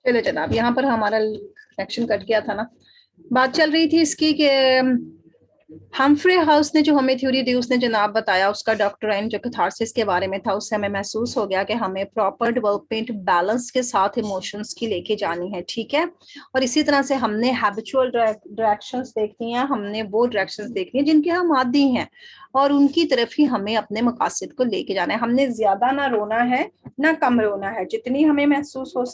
चलो जनाब, यहाँ पर हमारा कनेक्शन कट गया था ना। बात चल रही थी इसकी कि हम्फ्रे हाउस ने जो हमें थ्योरी दी, उसने जनाब बताया उसका डॉक्ट्राइन जो कैथारसिस के बारे में था, उससे हमें महसूस हो गया कि हमें प्रॉपर डेवलपमेंट बैलेंस के साथ इमोशंस की लेके जानी है, ठीक है। और इसी तरह से हमने हैबिचुअल डायरेक्शंस देखनी है, हमने वो डायरेक्शंस देखनी है जिनके हम आदी हैं, और उनकी तरफ ही हमें अपने मकासद को लेके जाना है। हमने ज्यादा ना रोना है ना कम रोना है, जितनी हमें महसूस हो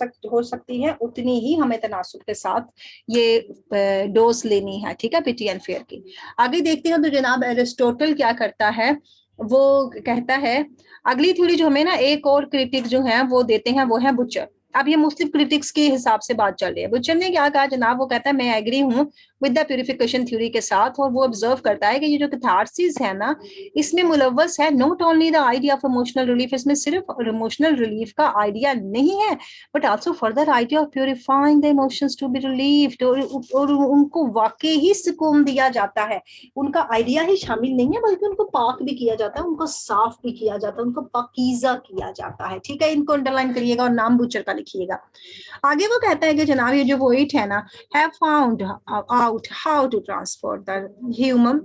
सकती है उतनी ही हमें तनासुब के साथ ये डोज लेनी है, ठीक है, पिटी एंड फेयर की। आगे देखते हैं तो जनाब एरिस्टोटल क्या करता है, वो कहता है अगली थ्योरी जो हमें ना एक और क्रिटिक जो है वो देते हैं, वो है बुचर। अब ये मुस्लिम क्रिटिक्स के हिसाब से बात चल रही है। बुचर ने क्या कहा जनाब, वो कहता है मैं एग्री हूँ विद द प्यूरिफिकेशन थ्योरी के साथ, और वो ऑब्जर्व करता है कि ये जो कैथारसिस है ना, इसमें मुलव्वस है not only the idea of emotional relief, इसमें सिर्फ इमोशनल रिलीफ का आइडिया नहीं है, but also further idea of purifying the emotions to be relieved, और उनको वाकई ही सुकून दिया जाता है। उनका आइडिया ही शामिल नहीं है, बल्कि उनको पाक भी किया जाता है, उनको साफ भी किया जाता है, उनको पाकीज़ा किया जाता है, ठीक है। इनको अंडरलाइन करिएगा और नाम बुचर का लिखिएगा। आगे वो कहता है कि जनाब ये जो वोइट है ना, have found out how to transport the human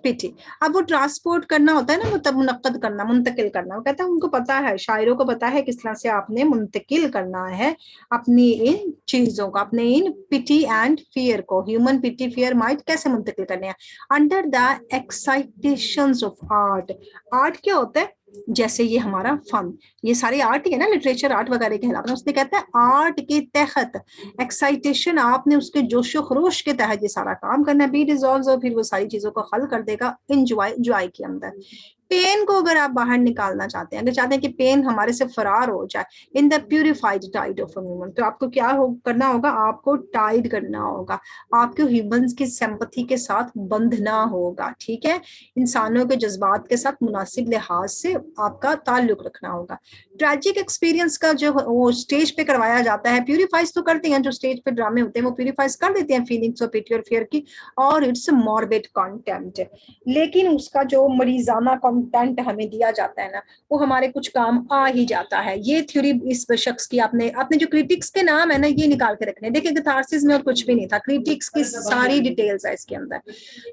pity. अब वो ट्रांसपोर्ट करना होता है ना, वो तब मुनक्कद करना, मुंतकिल करना, वो कहता है उनको पता है, शायरों को पता है किस तरह से आपने मुंतकिल करना है अपनी इन चीजों को, अपने इन पिटी एंड फियर को, ह्यूमन पिटी फियर माइट कैसे मुंतकिल करने हैं under the excitations of art. Art क्या होता है, जैसे ये हमारा फन, ये सारे आर्ट ही है ना, लिटरेचर आर्ट वगैरह के खिलाफ। उसने कहता है आर्ट के तहत एक्साइटेशन, आपने उसके जोशो खरोश के तहत ये सारा काम करना है, बी डिजॉल्व, और फिर वो सारी चीजों को हल कर देगा इंजॉय जॉय के अंदर। पेन को अगर आप बाहर निकालना चाहते हैं, अगर चाहते हैं कि पेन हमारे से फरार हो जाए in the purified tide of human, तो आपको क्या करना होगा, आपको टाइड करना होगा, आपको ह्यूमंस की सिंपैथी के साथ बंधना होगा, ठीक है। इंसानों के जज्बात के साथ मुनासिब लिहाज से आपका ताल्लुक रखना होगा। ट्रैजिक एक्सपीरियंस का जो वो स्टेज पे करवाया जाता है, प्यूरिफाइज तो करते हैं, जो स्टेज पे ड्रामे होते हैं वो प्यूरिफाइज कर देते हैं फीलिंग्स ऑफ पिटी और फियर की, और इट्स मॉर्बिड कंटेंट। लेकिन उसका जो मरीजाना कंटेंट हमें दिया जाता है ना, वो हमारे कुछ काम आ ही जाता है। ये थ्योरी इस शख्स की, आपने आपने जो क्रिटिक्स के नाम है ना ये निकाल के रखने, देखिए कैथारसिस में और कुछ भी नहीं था, क्रिटिक्स की सारी डिटेल्स है इसके अंदर।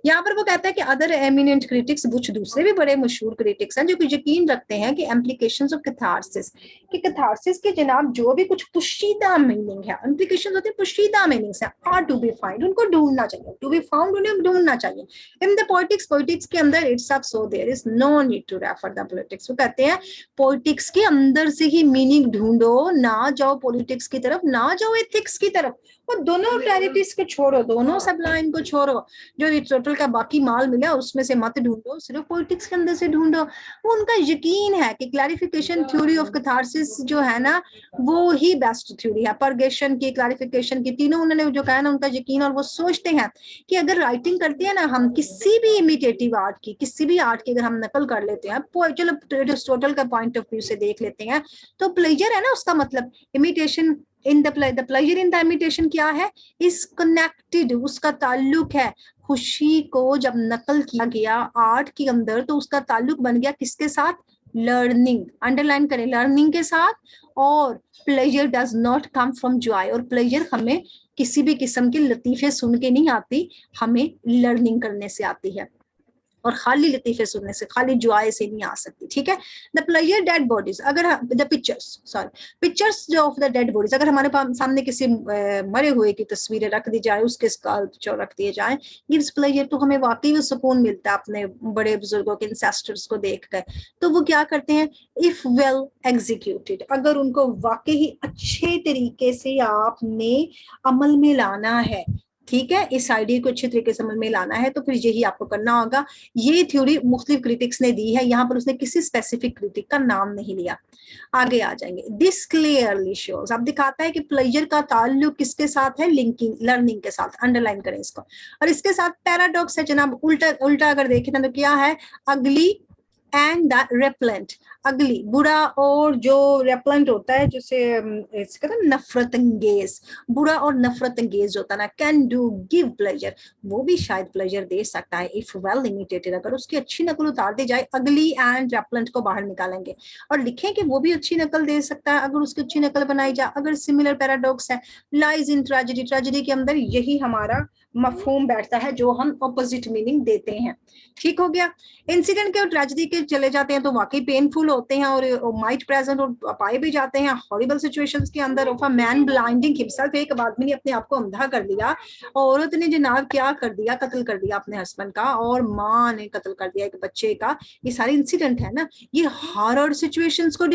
यहाँ पर वो कहता है कि अदर एमिनेंट क्रिटिक्स, कुछ दूसरे भी बड़े मशहूर क्रिटिक्स हैं जो यकीन रखते हैं कि एम्प्लीकेशंस ऑफ कैथारसिस, कि कैथारसिस के जनाब जो भी कुछ पुशीदा मीनिंग है, इम्प्लीकेशंस होते हैं पुशीदा मीनिंग्स है, आर टू बी फाइंड, उनको ढूंढना चाहिए, टू बी फाउंड, उन्हें ढूंढना चाहिए इन द पॉलिटिक्स। पॉलिटिक्स के अंदर it's off, so there is no need to refer the politics. वो कहते हैं पॉलिटिक्स के अंदर से ही मीनिंग ढूंढो, ना जाओ पॉलिटिक्स की तरफ, ना जाओ एथिक्स की तरफ, वो दोनों रियलिटीज को छोड़ो, दोनों सब लाइन को छोड़ो, जो टोटल का बाकी माल मिला उसमें से मत ढूंढो, सिर्फ पॉलिटिक्स के अंदर से ढूंढो। वो उनका यकीन है कि क्लैरिफिकेशन थ्योरी ऑफ कैथारसिस जो है ना, वो ही बेस्ट थ्योरी है, परगेशन की, क्लैरिफिकेशन की, तीनों उन्होंने जो कहा ना, उनका यकीन। और वो सोचते हैं कि अगर राइटिंग करते हैं ना हम किसी भी इमिटेटिव आर्ट की, किसी भी आर्ट की अगर हम नकल कर लेते हैं, चलो एरिस्टोटल का पॉइंट ऑफ व्यू से देख लेते हैं, तो प्लेजर है ना उसका मतलब, imitation in the pleasure in the imitation क्या है, इस कनेक्टेड, उसका ताल्लुक है खुशी को, जब नकल किया गया आर्ट के अंदर तो उसका ताल्लुक बन गया किसके साथ, लर्निंग, अंडरलाइन करें, लर्निंग के साथ। और pleasure does not come from Joy, और प्लेजर हमें किसी भी किस्म के लतीफे सुन के नहीं आती, हमें लर्निंग करने से आती है, और खाली लतीफे सुनने से, खाली जॉय से नहीं आ सकती, ठीक है। द प्लेजर डेड बॉडीज, अगर द पिक्चर्स, सॉरी पिक्चर्स जो ऑफ द डेड बॉडीज, अगर हमारे सामने किसी मरे हुए की तस्वीरें रख दी जाए, उसके स्कल्पचर रख दिए जाए, गिव्स प्लेजर, तो हमें वाकई में सुकून मिलता है अपने बड़े बुजुर्गों के इंसेस्टर्स को देखकर। तो वो क्या करते हैं, इफ वेल एग्जीक्यूटेड, अगर उनको वाकई अच्छे तरीके से आपने अमल में लाना है, ठीक है, इस आइडिया को अच्छे तरीके से समझ में लाना है, तो फिर यही आपको करना होगा। ये थ्योरी मुख्तलिफ क्रिटिक्स ने दी है, यहाँ पर उसने किसी स्पेसिफिक क्रिटिक का नाम नहीं लिया। आगे आ जाएंगे, दिस क्लियरली शोज, अब दिखाता है कि प्लेजर का ताल्लुक किसके साथ है, लिंकिंग, लर्निंग के साथ, अंडरलाइन करें इसको। और इसके साथ पैराडॉक्स है जनाब, उल्टा उल्टा अगर देखें तो क्या है, अगली एंड द रेपलेंट, अगली, बुरा और जो रेपलेंट होता है, जैसे इसका ना नफरत अंगेज, बुरा और नफरत अंगेज होता है ना, कैन डू गिव प्लेजर, वो भी शायद प्लेजर दे सकता है इफ वेल इमिटेटेड, अगर उसकी अच्छी नकल उतार दी जाए, अगली एंड रेपलेंट को बाहर निकालेंगे और लिखें कि वो भी अच्छी नकल दे सकता है अगर उसकी अच्छी नकल बनाई जाए। अगर सिमिलर पैराडॉक्स है, लाइज इन ट्रेजेडी, ट्रेजेडी के अंदर यही हमारा मफहूम बैठता है जो हम ऑपोजिट मीनिंग देते हैं। ठीक हो गया। इंसिडेंट के और ट्रेजेडी के चले जाते हैं तो वाकई पेनफुल होते हैं और माइट प्रेजेंट और पाए भी जाते हैं हॉरिबल सिचुएशंस के अंदर। Of a man blinding himself, एक आदमी ने अपने आप को अंधा कर दिया, औरत ने जनाब क्या कर दिया, कत्ल कर दिया अपने हस्बैंड का, और माँ ने कत्ल कर दिया एक बच्चे का। ये सारे इंसिडेंट है ना, ये हॉरर सिचुएशंस को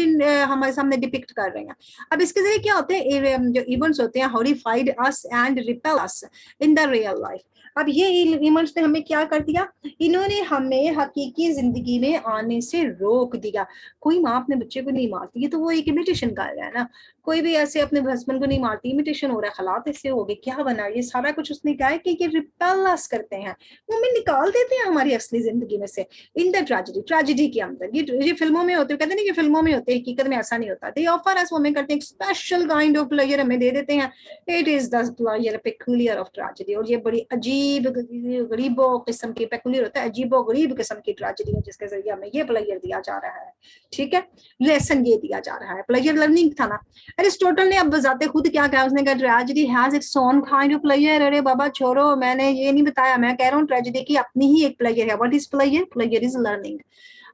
हमारे सामने डिपिक्ट कर रहे हैं। अब इसके जरिए क्या होते हैं, जो इवेंट्स होते हैं, horrified us and repel us in the real life. अब ये इवेंट्स ने हमें क्या कर दिया, इन्होंने हमें हकीकी जिंदगी में आने से रोक दिया। कोई माँ अपने बच्चे को नहीं मारती है तो वो एक इमिटेशन कर रहा है ना, कोई भी ऐसे अपने हस्बैंड को नहीं मारती, इमिटेशन हो रहा है, हालात ऐसे हो गए, क्या बना, ये सारा कुछ उसने कहा है कि ये रिपेल अस करते हैं, वो हमें निकाल देते हैं हमारी असली जिंदगी में से। इन द ट्रेजेडी, ट्रेजेडी के अंदर, ये फिल्मों में होते हैं, कहते नहीं कि फिल्मों में होते हैं, हकीकत में ऐसा नहीं होता। दे ऑफर अस, वो हमें करते हैं स्पेशल काइंड ऑफ प्लेजर, हमें दे देते हैं, it is the pleasure peculiar of tragedy, और ये बड़ी अजीब गरीबो किस्म की, पेक्यूलियर होता है अजीबो गरीब किस्म की ट्रेजेडी है, जिसके जरिए हमें ये प्लेजर दिया जा रहा है। ठीक है, लेसन ये दिया जा रहा है, प्लेजर लर्निंग था ना। अरिस्टोटल ने अब बजाते खुद क्या कहा, उसने कहा tragedy has its own kind of pleasure. अरे बाबा छोड़ो, मैंने ये नहीं बताया, मैं कह रहा हूँ ट्रेजेडी की अपनी ही एक प्लेजर है। What is pleasure? Pleasure is learning.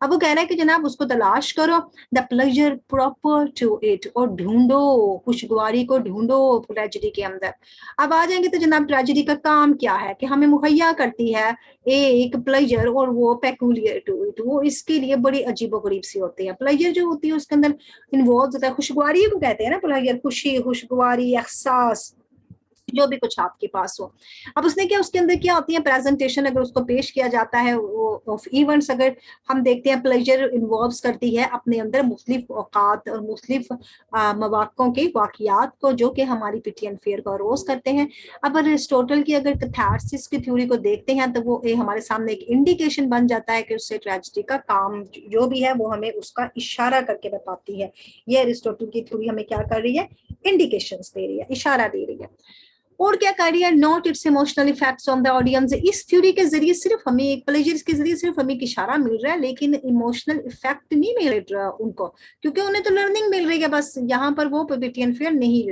अब वो कह रहा है कि जनाब उसको तलाश करो, the pleasure proper to it, और ढूंढो, खुशगवारी को ढूंढो ट्रेजेडी के अंदर। अब आ जाएंगे तो जनाब ट्रेजेडी का काम क्या है कि हमें मुहैया करती है एक प्लेजर, और वो पेक्यूलियर टू इट, वो इसके लिए बड़ी अजीबोगरीब सी होती है। प्लेजर जो होती है उसके अंदर इन्वॉल्व होता है, खुशगवारी को कहते हैं ना प्लेजर, खुशी, खुशगवारी, एहसास, जो भी कुछ आपके पास हो। अब उसने क्या, उसके अंदर क्या होती है प्रेजेंटेशन, अगर उसको पेश किया जाता है ऑफ इवेंट्स, अगर हम देखते हैं प्लेजर इन्वॉल्व करती है अपने अंदर मुख्तलिफ औकात और मुख्तलिफ मौक़ों के वाक़ियात को, जो कि हमारी पिटी एंड फेयर को अरोज करते हैं। अब अरिस्टोटल की अगर कैथारसिस की थ्योरी को देखते हैं तो वो हमारे सामने एक इंडिकेशन बन जाता है कि उससे ट्रेजेडी का काम जो भी है वो हमें उसका इशारा करके बताती है। ये अरिस्टोटल की थ्योरी हमें क्या कर रही है, इंडिकेशंस दे रही है, इशारा दे रही है। और क्या कर रही है, not it's emotional effects on the audience. इस थ्योरी के जरिए सिर्फ हमें एक प्लेजर के जरिए सिर्फ हमें एक इशारा मिल रहा है, लेकिन इमोशनल इफेक्ट नहीं मिल रहा उनको, क्योंकि उन्हें तो लर्निंग मिल रही है बस, यहाँ पर वो पिटी एंड फेयर नहीं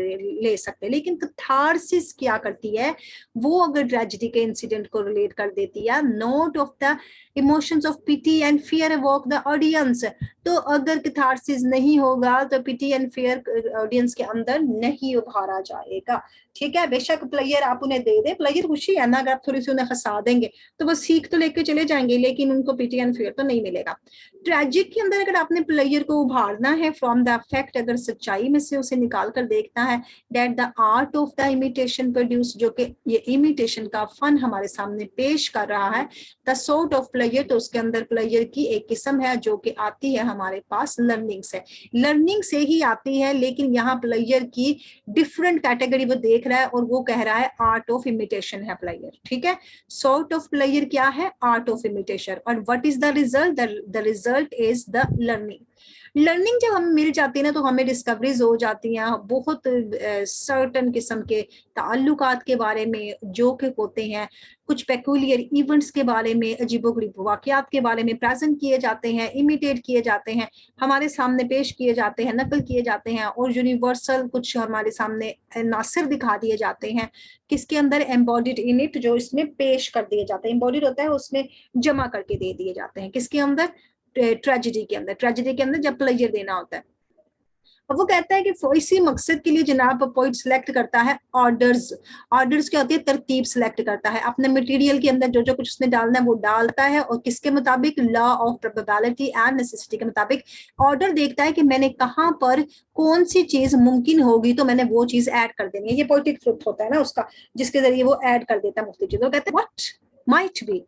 ले सकते। लेकिन कैथारसिस क्या करती है, वो अगर ट्रेजेडी के इंसिडेंट को रिलेट कर देती है, note of the emotions of pity and fear awoke the audience. तो अगर कैथारसिस नहीं होगा तो पिटी एंड फेयर ऑडियंस के अंदर नहीं उभारा जाएगा। ठीक है, बेशक प्लेयर आप उन्हें दे दे, प्लेयर खुशी है ना, अगर आप थोड़ी सी उन्हें फंसा देंगे तो वो सीख तो लेके चले जाएंगे, लेकिन उनको पिटी एंड फेयर तो नहीं मिलेगा। ट्रेजिक के अंदर अगर आपने प्लेयर को उभारना है फ्रॉम द फैक्ट, अगर सच्चाई में से उसे निकाल कर देखना है, that the art of the imitation produce, जो कि ये इमिटेशन का फन हमारे सामने पेश कर रहा है, द सोर्ट ऑफ प्लेयर, तो उसके अंदर प्लेयर की एक किस्म है जो कि आती है हमारे पास लर्निंग से, लर्निंग से ही आती है। लेकिन यहाँ प्लेयर की डिफरेंट कैटेगरी वो देख रहा है और वो कह रहा है आर्ट ऑफ इमिटेशन है प्लेयर। ठीक है, सॉर्ट ऑफ प्लेयर क्या है, आर्ट ऑफ इमिटेशन। और what is the result, the result is the learning. Learning जब हमें मिल जाती है ना तो हमें डिस्कवरीज हो जाती हैं बहुत सर्टन किस्म के ताल्लुकात के बारे में जो कि होते हैं, कुछ पेक्यूलियर इवेंट्स के बारे में, अजीबोगरीब वाकयात के बारे में प्रेजेंट किए जाते हैं, इमिटेट किए जाते हैं, हमारे सामने पेश किए जाते हैं, नकल किए जाते हैं, और यूनिवर्सल कुछ हमारे सामने नासिर दिखा दिए जाते हैं, किसके अंदर, एम्बॉडिड इन इट, जो इसमें पेश कर दिए जाते हैं, एम्बॉडिड होता है उसमें जमा करके दे दिए जाते हैं, किसके अंदर, ट्रेजेडी के अंदर। ट्रेजेडी के अंदर जब प्लेजर देना होता है, अब वो कहता है कि इसी मकसद के लिए जनाब पोइट सिलेक्ट करता है ऑर्डर्स। ऑर्डर्स क्या होती है, तरतीब सिलेक्ट करता है, अपने मटेरियल के अंदर जो जो कुछ उसने डालना है वो डालता है, और किसके मुताबिक, law of probability and necessity के मुताबिक ऑर्डर देखता है कि मैंने कहाँ पर कौन सी चीज मुमकिन होगी तो मैंने वो चीज ऐड कर देनी है। ये पोइटिक ट्रुथ होता है ना उसका, जिसके जरिए वो ऐड कर देता है मुख्तलिफ चीजों। कहते हैं what might be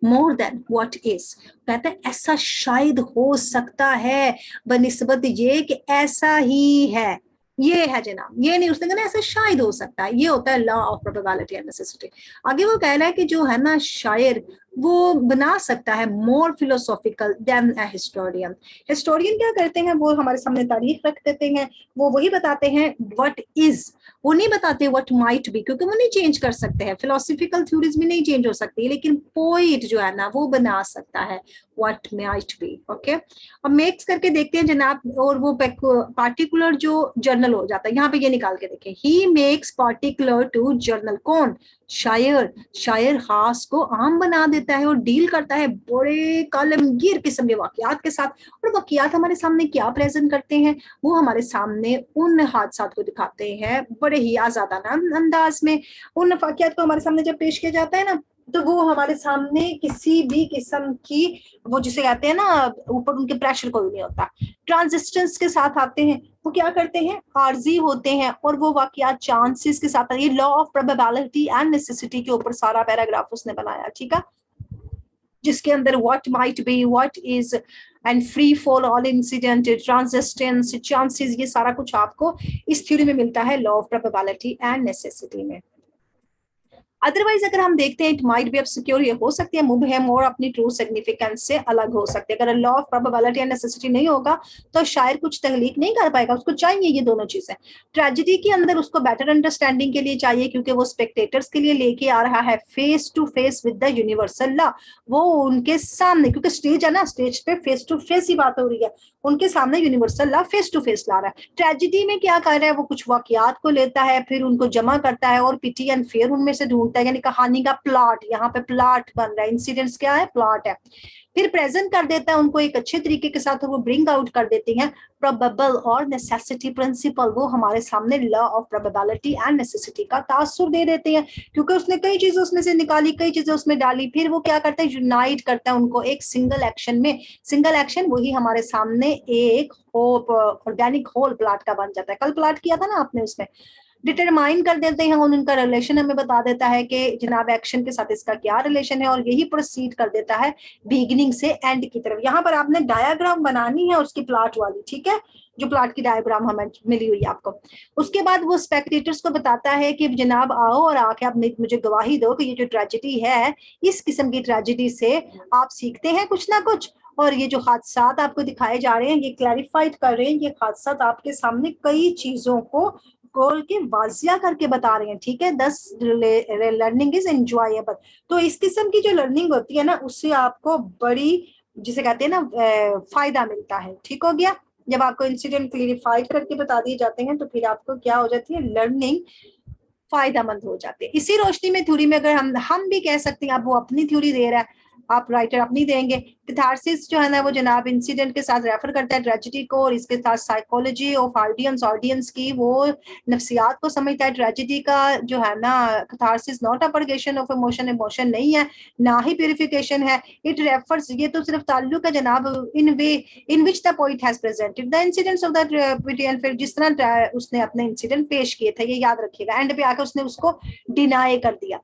more than what is, कहते हैं ऐसा शायद हो सकता है बनिस्बत ये कि ऐसा ही है, ये है जनाब, ये नहीं, उसने कहना ऐसा शायद हो सकता है, ये होता है law of probability and necessity. आगे वो कह रहा है कि जो है ना शायर, वो बना सकता है more philosophical than a historian. Historian क्या करते हैं, वो हमारे सामने तारीख रख देते हैं, वो वही बताते हैं व्हाट इज, वो नहीं बताते व्हाट माइट बी, क्योंकि वो नहीं चेंज कर सकते हैं, फिलोसॉफिकल थ्योरीज भी नहीं चेंज हो सकती, लेकिन पोइट जो है ना वो बना सकता है व्हाट माइट बी। ओके, अब मेक्स करके देखते हैं जनाब, और वो पार्टिकुलर जो जर्नल हो जाता है, यहाँ पे ये निकाल के देखें, he makes particular to journal, कौन, शायर, शायर खास को आम बना देता है और डील करता है बड़े कालमगीर किस्म के वाकयात के साथ। और वाकयात हमारे सामने क्या प्रेजेंट करते हैं, वो हमारे सामने उन हादसात को दिखाते हैं बड़े ही आजादाना अंदाज में। उन वाकयात को हमारे सामने जब पेश किया जाता है ना, तो वो हमारे सामने किसी भी किस्म की, वो जिसे कहते हैं ना, ऊपर उनके प्रेशर कोई नहीं होता, ट्रांजिस्टेंस के साथ आते हैं, वो क्या करते हैं, आर्जी होते हैं, और वो वाकयात चांसेस के साथ, ये law of probability and necessity के ऊपर सारा पैराग्राफ उसने बनाया, ठीक है, जिसके अंदर what might be, what is and free fall all incident, ट्रांजिस्टेंस, चांसेस, ये सारा कुछ आपको इस थ्योरी में मिलता है law of probability and necessity में। अदरवाइज अगर हम देखते हैं, इट माइट बी ऑब्सक्योर, ये हो सकती है मुबहम और अपनी ट्रू सिग्निफिकेंस से अलग हो सकते हैं। अगर law of probability and necessity नहीं होगा तो शायर कुछ तहलीक नहीं कर पाएगा, उसको चाहिए ये दोनों चीजें। ट्रेजेडी के अंदर उसको बेटर अंडरस्टैंडिंग के लिए चाहिए, क्योंकि वो स्पेक्टेटर्स के लिए लेके आ रहा है face to face with the universal law, वो उनके सामने, क्योंकि स्टेज है ना, स्टेज पे फेस टू फेस ही बात हो रही है, उनके सामने universal law face to face ला रहा है। ट्रेजेडी में क्या कर रहा है, वो कुछ वाकयात को लेता है, फिर उनको जमा करता है और पिटी एंड फेयर उनमें से ढूंढता है, यानी कहानी का प्लॉट, यहाँ पे प्लॉट बन रहा है, इंसिडेंट्स क्या है, प्लॉट है, फिर प्रेजेंट कर देता है उनको एक अच्छे तरीके के साथ, वो ब्रिंग आउट कर देते हैं प्रोबेबल और नेसेसिटी प्रिंसिपल, वो हमारे सामने law of probability and necessity का तासुर दे देते हैं, क्योंकि उसने कई चीजें उसमें से निकाली, कई चीजें उसमें डाली, फिर वो क्या करता है, यूनाइट करता है उनको एक सिंगल एक्शन में। सिंगल एक्शन वही हमारे सामने एक ऑर्गेनिक होल प्लाट का बन जाता है, कल प्लाट किया था ना आपने, उसमें डिटरमाइन कर देते हैं, उनका रिलेशन हमें बता देता है कि जनाब एक्शन के साथ इसका क्या रिलेशन है, और यही प्रोसीड कर देता है बिगिनिंग से एंड की तरफ। यहाँ पर आपने डायग्राम बनानी है उसकी प्लॉट वाली, ठीक है, जो प्लॉट की डायग्राम हमें मिली हुई है आपको। उसके बाद वो स्पेक्टेटर्स को बताता है कि जनाब आओ और आके आप मुझे गवाही दो कि ये जो ट्रेजेडी है, इस किस्म की ट्रेजेडी से आप सीखते हैं कुछ ना कुछ, और ये जो हादसात आपको दिखाए जा रहे हैं, ये क्लैरिफाइड कर रहे हैं, ये हादसात आपके सामने कई चीजों को खोल के वाजिया करके बता रहे हैं, ठीक है, दस लर्निंग इज एंजॉयबल। तो इस किस्म की जो लर्निंग होती है ना, उससे आपको बड़ी, जिसे कहते हैं ना, फायदा मिलता है, ठीक हो गया। जब आपको इंसिडेंट क्लियरिफाइड करके बता दिए जाते हैं, तो फिर आपको क्या हो जाती है, लर्निंग फायदामंद हो जाते हैं। इसी रोशनी में थ्योरी में अगर हम भी कह सकते हैं, अब वो अपनी थ्योरी दे रहा है, आप राइटर अपनी देंगे। कैथारसिस जो है ना, वो जनाब इंसिडेंट के साथ रेफर करता है ट्रेजेडी को, और इसके साथ साइकोलॉजी ऑफ ऑडियंस की, वो नफ्सियात को समझता है। ट्रेजेडी का जो है ना, catharsis not a purgation of emotion, emotion नहीं है, ना ही प्यूरिफिकेशन है। इट रेफर्स, ये तो सिर्फ ताल्लुक है जनाब, in way in which the poet has presented the incidents of the and फिर जिस तरह उसने अपने इंसिडेंट पेश किए थे, ये याद रखिएगा, एंड पे आकर उसने उसको डिनाई कर दिया।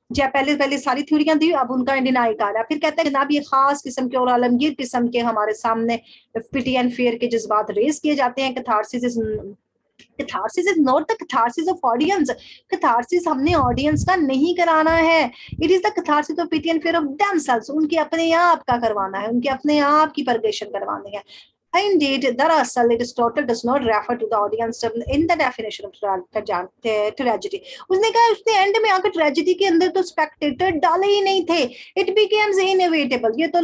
जब पहले पहले सारी थ्योरियां दी, अब उनका डिनाई कर रहा है, फिर कहता है जनाब ये खास किस्म के और आलमगीर किस्म के हमारे सामने पिटी एंड फेयर के जज्बात रेज किए जाते हैं। Catharsis is not the catharsis of audience, catharsis हमने ऑडियंस का नहीं कराना है, it is the catharsis of pity and fear of themselves, उनके अपने आप का करवाना है, उनके अपने आप की परगेशन करवानी है। Indeed, दरअसल Aristotle does not refer to the audience in the definition of tragedy. उसने कहा, उसने एंड में आकर ट्रेजेडी के अंदर तो स्पेक्टेटर डाले ही नहीं थे, इट बिकेम्स इनएविटेबल, ये तो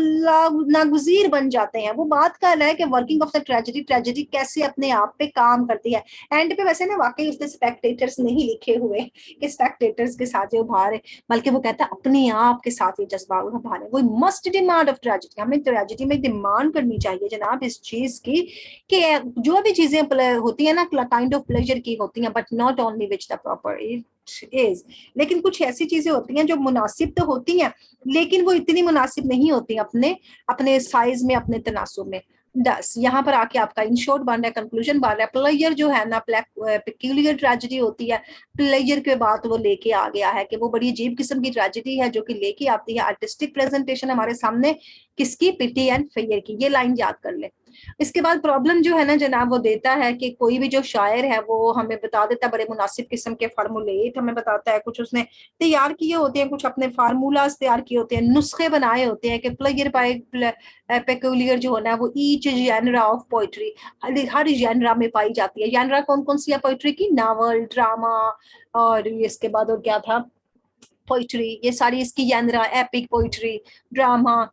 नागुजीर बन जाते हैं। वो बात कर रहा है कि working of the tragedy, tragedy कैसे अपने आप पे काम करती है। एंड पे वैसे ना वाकई उसने स्पेक्टेटर्स नहीं लिखे हुए कि स्पेक्टेटर्स के साथ ये उभारे, बल्कि वो कहता है अपने आप के साथ ये जज्बा उभारे। वो मस्ट डिमांड ऑफ ट्रेजेडी, हमें ट्रेजेडी में डिमांड करनी चाहिए जनाब इस चीज की, कि जो भी चीजें होती है ना, काइंड ऑफ प्लेजर की होती हैं, but not only which the proper is. लेकिन कुछ ऐसी चीजें होती हैं जो मुनासिब तो होती हैं, लेकिन वो इतनी मुनासिब नहीं होती अपने अपने साइज में, अपने तनासुब में। 10 यहाँ पर आके आपका इन शॉर्ट बन रहा है, कंक्लूजन बन रहा है। प्लेयर जो है ना, पेक्यूलियर ट्रेजेडी होती है, प्लेयर के बाद वो लेके आ गया है कि वो बड़ी अजीब किस्म की ट्रेजेडी है जो कि लेके आती है आर्टिस्टिक प्रेजेंटेशन हमारे सामने, किसकी, पिटी एंड फेयर की। ये लाइन याद कर ले। इसके बाद प्रॉब्लम जो है ना जनाब वो देता है कि कोई भी जो शायर है वो हमें बता देता है बड़े मुनासिब किस्म के फार्मूलेट हमें बताता है, कुछ उसने तैयार किए होते हैं, कुछ अपने फार्मूलाज तैयार किए होते हैं, नुस्खे बनाए होते हैं कि प्लेयर बाय पेक्यूलियर जो है ना वो ईच जेनरा ऑफ पोइट्री, हर जेनरा में पाई जाती है। जेनरा कौन कौन सी है पोइट्री की? नावल, ड्रामा, और इसके बाद और क्या था, पोइट्री, ये सारी इसकी जेनरा, एपिक पोइट्री, ड्रामा,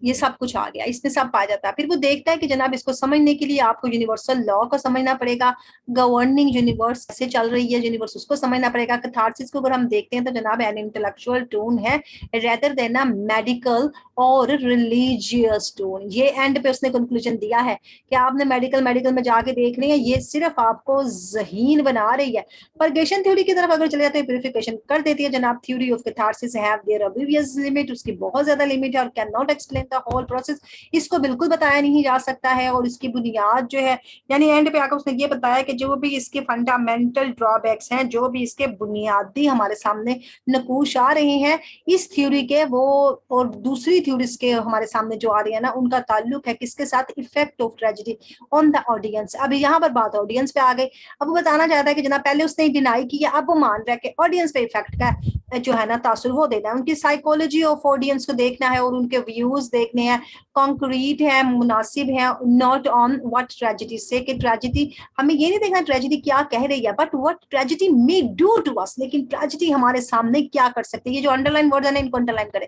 ये सब कुछ आ गया, इसमें सब पाया जाता है। फिर वो देखता है कि जनाब इसको समझने के लिए आपको यूनिवर्सल लॉ को समझना पड़ेगा, गवर्निंग यूनिवर्स कैसे चल रही है यूनिवर्स उसको समझना पड़ेगा। कैथारसिस को अगर हम देखते हैं तो जनाब एन इंटेलेक्चुअल टून है रेदर देन अ मेडिकल और रिलीजियस टून। ये एंड पे उसने कंक्लूजन दिया है कि आपने मेडिकल मेडिकल में जाके देख रही है, ये सिर्फ आपको ज़हीन बना रही है। परगेशन थ्योरी की तरफ अगर चले जाते हैं प्यूरिफिकेशन कर देती है जनाब। Theory of catharsis have their obvious limit, उसकी बहुत ज्यादा लिमिट है और can not explain the whole process, इसको बिल्कुल बताया नहीं जा सकता है। और इसकी बुनियाद जो है यानी एंड पे आकर उसने ये बताया कि जो भी इसके फंडामेंटल ड्रॉबैक्स हैं, जो भी इसके बुनियादी हमारे सामने नकूश आ रहे हैं इस थ्योरी के, वो और दूसरी थ्योरीज के हमारे सामने जो आ रही है ना, उनका ताल्लुक है किसके साथ? Effect of tragedy on the audience. अभी यहाँ पर बात ऑडियंस पे आ गई। अब वो बताना चाहता है कि जनाब पहले उसने डिनाई किया, अब वो मान रहा है कि ऑडियंस पे इफेक्ट का जो है ना तासुर वो देना है, उनकी साइकोलॉजी ऑफ ऑडियंस को देखना है और उनके व्यूज देखने हैं, कॉन्क्रीट है, मुनासिब है, नॉट ऑन व्हाट ट्रेजेडी से, कि ट्रेजेडी हमें ये नहीं देखना ट्रेजेडी क्या कह रही है, but what tragedy may do to us, लेकिन ट्रेजेडी हमारे सामने क्या कर सकते हैं। ये जो अंडरलाइन वर्ड है ना इनको अंडरलाइन करें।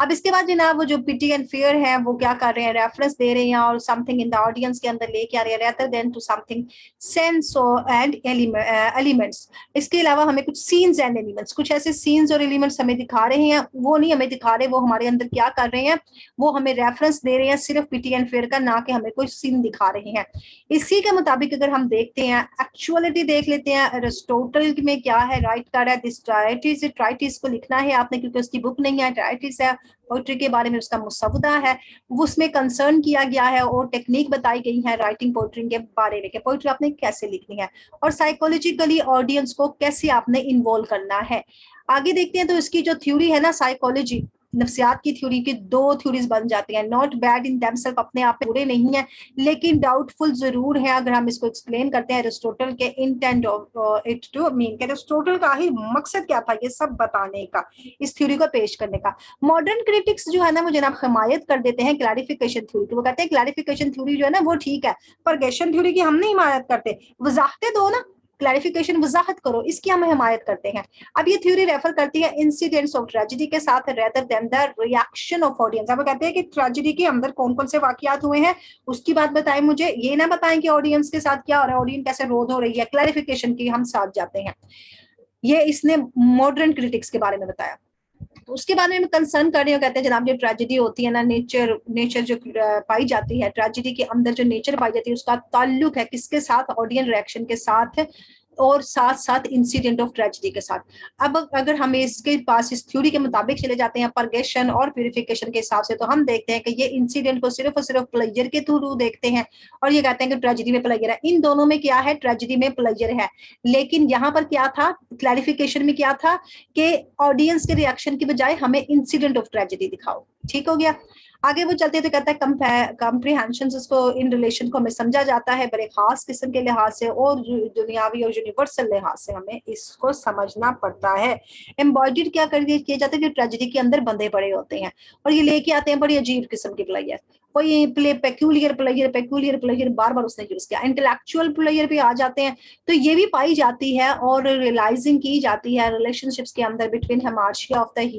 अब इसके बाद जनाब वो जो पिटी एंड फियर है वो क्या कर रहे हैं? रेफरेंस दे रहे हैं और समथिंग इन द ऑडियंस के अंदर लेके आ रहे हैं rather than to something sense and elements. इसके अलावा हमें कुछ सीन्स एंड एलिमेंट्स, कुछ ऐसे सीन्स और एलिमेंट्स हमें दिखा रहे हैं, वो नहीं हमें दिखा रहे, वो हमारे अंदर क्या कर रहे हैं, वो हमें रेफरेंस दे रहे हैं सिर्फ पिटी एंड फेयर का, ना कि हमें कोई सीन दिखा रहे हैं। इसी के मुताबिक अगर हम देखते हैं एक्चुअलिटी देख लेते हैं अरिस्टोटल में क्या है, राइट कर रहा है दिस ट्राइटिस, ट्राइटिस को लिखना है आपने क्योंकि उसकी बुक नहीं है, ट्राइटिस है पोइट्री के बारे में, उसका मुसवदा है, उसमें कंसर्न किया गया है और टेक्निक बताई गई है राइटिंग पोइट्री के बारे में कि पोइट्री आपने कैसे लिखनी है और साइकोलॉजिकली ऑडियंस को कैसे आपने इन्वॉल्व करना है। आगे देखते हैं तो इसकी जो थ्योरी है ना साइकोलॉजी नफ्सियात की थ्योरी की, दो थ्योरीज बन जाती हैं। नॉट बैड इन देमसेल्फ, अपने आप में बुरे नहीं है, लेकिन डाउटफुल जरूर है अगर हम इसको एक्सप्लेन करते हैं अरिस्टोटल के intent of it to mean, Aristotle का ही मकसद क्या था ये सब बताने का, इस थ्योरी को पेश करने का। मॉडर्न क्रिटिक्स जो है ना वो जनाब हमायत कर देते हैं क्लैरिफिकेशन थ्योरी की, वो कहते हैं क्लैरिफिकेशन थ्योरी जो है ना वो ठीक है, पर गेशन थ्योरी की हम नहीं हिमायत करते, वजाहतें दो ना, क्लैरिफिकेशन वजाहत करो, इसकी हम हिमायत करते हैं। अब ये थ्योरी रेफर करती है इंसिडेंट्स ऑफ ट्रेजेडी के साथ rather than the reaction of audience. अब कहते हैं कि ट्रेजेडी के अंदर कौन कौन से वाकयात हुए हैं उसकी बात बताएं मुझे, ये ना बताएं कि ऑडियंस के साथ क्या हो रहा है, ऑडियंस कैसे रोध हो रही है, क्लैरिफिकेशन की हम साथ जाते हैं। ये इसने मॉडर्न क्रिटिक्स के बारे में बताया। तो उसके बारे में कंसर्न कर रहे हो, कहते हैं जनाब जो ट्रेजेडी होती है ना, नेचर जो पाई जाती है ट्रेजेडी के अंदर, जो नेचर पाई जाती है उसका ताल्लुक है किसके साथ? ऑडियंस रिएक्शन के साथ और साथ साथ इंसिडेंट ऑफ ट्रेजेडी के साथ। अब अगर हम इसके पास इस थ्योरी के मुताबिक चले जाते हैं परगेशन और प्यूरिफिकेशन के हिसाब से, तो हम देखते हैं कि ये इंसिडेंट को सिर्फ और सिर्फ प्लेजर के थ्रू देखते हैं और ये कहते हैं कि ट्रेजेडी में प्लेजर है। इन दोनों में क्या है? ट्रेजेडी में प्लेजर है, लेकिन यहाँ पर क्या था क्लैरिफिकेशन में, क्या था कि ऑडियंस के रिएक्शन की बजाय हमें इंसिडेंट ऑफ ट्रेजेडी दिखाओ। ठीक हो गया। आगे वो चलते तो कहता है कॉम्प्रिहेंशन, इसको इन रिलेशन को हमें समझा जाता है बड़े खास किस्म के लिहाज से और दुनियावी और यूनिवर्सल लिहाज से हमें इसको समझना पड़ता है। एम्बॉयडर्ड क्या किया जाता है कि ट्रेजेडी के अंदर बंधे पड़े होते हैं और ये लेके आते हैं बड़ी अजीब किस्म के प्लेयर, कोई प्ले पेक्यूलियर प्लेयर बार बार उसने यूज किया। इंटेलेक्चुअल प्लेयर भी आ जाते हैं, तो ये भी पाई जाती है और रियलाइजिंग की जाती है रिलेशनशिप्स के अंदर बिटवीन हमार्शिया ऑफ द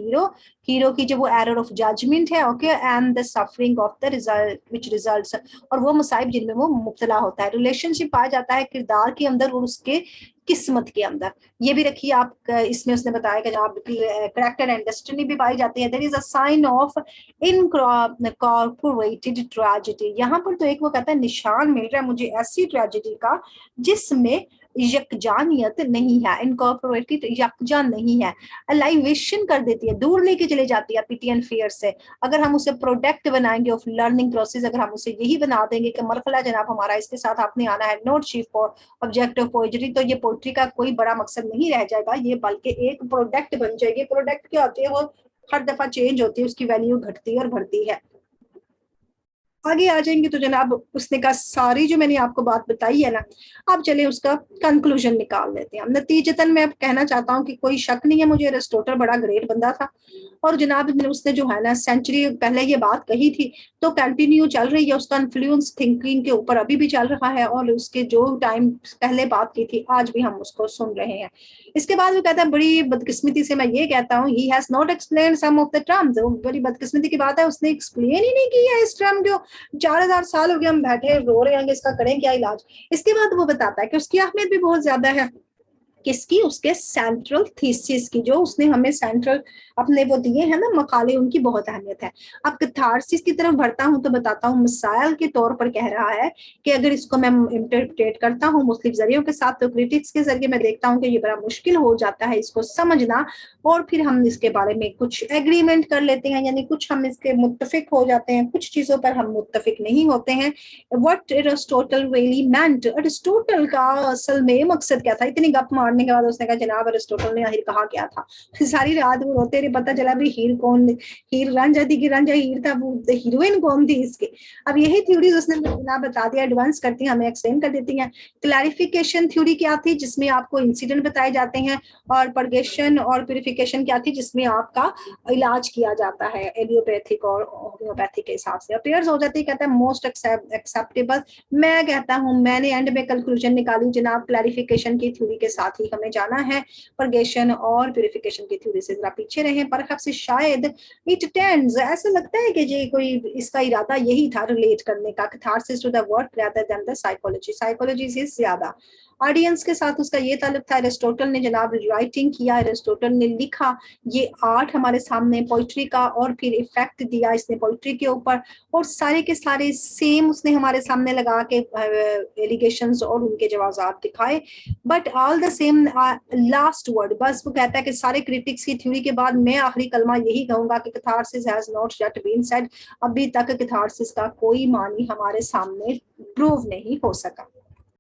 हीरो की जो वो एरर ऑफ जजमेंट है, okay, and the suffering of the result which results, और वो मुसाइब जिनमें वो मुब्तला होता है। रिलेशनशिप पाया जाता है किरदार के अंदर और उसके किस्मत के अंदर। ये भी रखिए आप, इसमें उसने बताया कि जहाँ करेक्टर एंड डेस्टिनी भी पाई जाती है। There is a sign of incorporated tragedy, यहाँ पर तो एक वो कहता है निशान मिल रहा है मुझे ऐसी ट्रेजेडी का जिसमें यकजानियत नहीं है, इनकॉर्पोरेटेड यकजा नहीं है, अलाइवेशन कर देती है, दूर लेके चले जाती है पिटी एंड फियर से। अगर हम उसे प्रोडक्ट बनाएंगे ऑफ लर्निंग प्रोसेस, अगर हम उसे यही बना देंगे कि मरहला जनाब हमारा इसके साथ आपने आना है, note chief object of poetry, तो ये पोएट्री का कोई बड़ा मकसद नहीं रह जाएगा, ये बल्कि एक प्रोडक्ट बन जाएगी। प्रोडक्ट क्या होती है? वो हर दफा चेंज होती है, उसकी वैल्यू घटती है और बढ़ती है। आगे आ जाएंगे तो जनाब उसने कहा सारी जो मैंने आपको बात बताई है ना, आप चले उसका कंक्लूजन निकाल लेते हैं। नतीजतन मैं अब कहना चाहता हूँ कि कोई शक नहीं है, मुझे अरिस्टोटल बड़ा ग्रेट बंदा था। और जनाब उसने जो है ना सेंचुरी पहले ये बात कही थी, तो कंटिन्यू चल रही है, उसका इन्फ्लुएंस थिंकिंग के ऊपर अभी भी चल रहा है, और उसके जो टाइम पहले बात की थी आज भी हम उसको सुन रहे हैं। इसके बाद वो कहता है, बड़ी बदकिस्मती से मैं ये कहता हूँ, he has not explain some of the terms. बड़ी बदकिस्मती की बात है, उसने एक्सप्लेन ही नहीं किया इस टर्म को। 4000 साल हो गए हम बैठे रो रहे हैं, इसका करें क्या इलाज। इसके बाद वो बताता है कि उसकी अहमियत भी बहुत ज्यादा है। किसकी? उसके सेंट्रल थीसिस की, जो उसने हमें सेंट्रल अपने वो दिए हैं ना मकाले, उनकी बहुत अहमियत है। अब कैथारसिस की तरफ बढ़ता हूं तो बताता हूँ, मिसाइल के तौर पर कह रहा है कि अगर इसको मैं इंटरप्रेट करता हूँ मुख्तलिफ जरियों के साथ, तो क्रिटिक्स के जरिए मैं देखता हूँ कि ये बड़ा मुश्किल हो जाता है इसको समझना, और फिर हम इसके बारे में कुछ एग्रीमेंट कर लेते हैं, यानी कुछ हम इसके मुत्तफिक हो जाते हैं, कुछ चीजों पर हम मुत्तफिक नहीं होते हैं। What Aristotle really meant, Aristotle का असल में मकसद क्या था? इतनी गप मारने के बाद उसने कहा, जनाब एरिस्टोटल ने आखिर कहा क्या था? सारी रात वो रोते रहे, पता चला भी हीर कौन, हीर रांझा थी कि रांझा हीर था, वो हीरोइन कौन थी इसके। अब यही थ्योरीज उसने ना बता दिया, एडवांस करती हैं, हमें एक्सप्लेन कर देती हैं। क्लैरिफिकेशन थ्योरी क्या थी? जिसमें आपको इंसिडेंट बताए जाते हैं। और परगेशन और प्यूरिफिकेशन क्या थी? जिसमें आपका इलाज किया जाता है एलियोपैथिक और होम्योपैथिक के हिसाब से। अपेयर्स हो जाती है, कहता है मोस्ट एक्सेप्टेबल। मैं कहता हूं, मैंने एंड में कंक्लूजन निकाली जनाब, क्लैरिफिकेशन की थ्योरी के साथ ही हमें जाना है, परगेशन और प्यूरिफिकेशन की थ्योरी से जरा पीछे रहे। पर से शायद इट टेंड्स, ऐसा लगता है कि जी कोई इसका इरादा यही था रिलेट करने का, catharsis to the work rather than the psychology, psychology से ज्यादा ऑडियंस के साथ उसका ये ताल्लुक था। एरिस्टोटल ने जनाब राइटिंग किया, एरिस्टोटल ने लिखा, ये आर्ट हमारे सामने पोइट्री का, और फिर इफेक्ट दिया इसने पोइट्री के ऊपर, और सारे के सारे सेम उसने हमारे सामने लगा के एलिगेशंस और उनके जवाब दिखाए। But all the same last word, बस वो कहता है कि सारे क्रिटिक्स की थ्योरी के बाद मैं आखिरी कलमा यही कहूंगा कि catharsis has not yet been said, अभी तक कैथारसिस का कोई मानी हमारे सामने प्रूव नहीं हो सका।